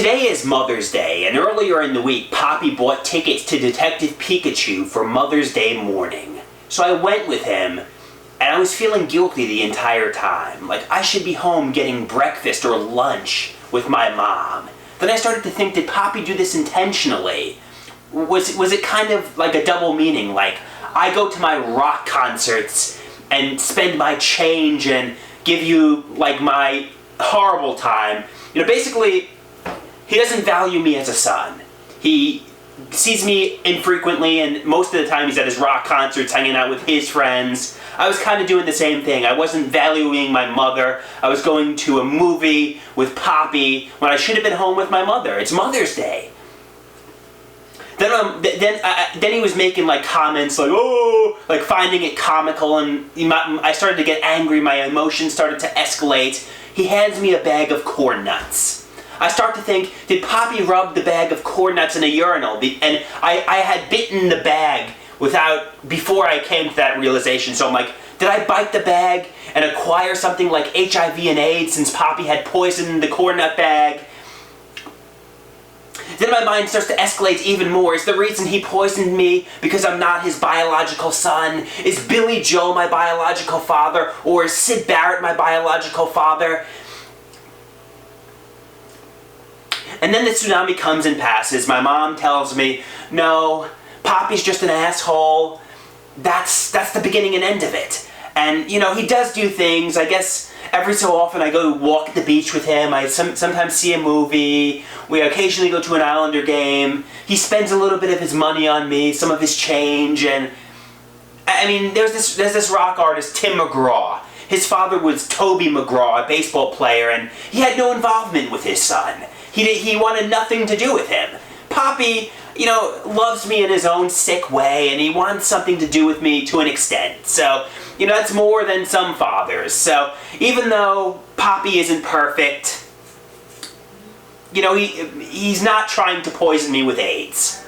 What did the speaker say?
Today is Mother's Day, and earlier in the week, Papi bought tickets to Detective Pikachu for Mother's Day morning. So I went with him, and I was feeling guilty the entire time. Like, I should be home getting breakfast or lunch with my mom. Then I started to think, did Papi do this intentionally? Was it kind of like a double meaning? Like, I go to my rock concerts and spend my change and give you, like, my horrible time. Basically, he doesn't value me as a son. He sees me infrequently, and most of the time he's at his rock concerts hanging out with his friends. I was kind of doing the same thing. I wasn't valuing my mother. I was going to a movie with Papi when I should have been home with my mother. It's Mother's Day. Then he was making like comments like, oh, like finding it comical, and I started to get angry. My emotions started to escalate. He hands me a bag of corn nuts. I start to think, did Papi rub the bag of corn nuts in a urinal? And I had bitten the bag before I came to that realization. So I'm like, did I bite the bag and acquire something like HIV and AIDS since Papi had poisoned the corn nut bag? Then my mind starts to escalate even more. Is the reason he poisoned me because I'm not his biological son? Is Billy Joe my biological father? Or is Sid Barrett my biological father? And then the tsunami comes and passes. My mom tells me, no, Papi's just an asshole. That's the beginning and end of it. And, he does do things. I guess every so often I go walk at the beach with him. I sometimes see a movie. We occasionally go to an Islander game. He spends a little bit of his money on me, some of his change. And, I mean, there's this rock artist, Tim McGraw. His father was Toby McGraw, a baseball player, and he had no involvement with his son. He wanted nothing to do with him. Papi, loves me in his own sick way, and he wants something to do with me to an extent. So, that's more than some fathers. So, even though Papi isn't perfect, he's not trying to poison me with AIDS.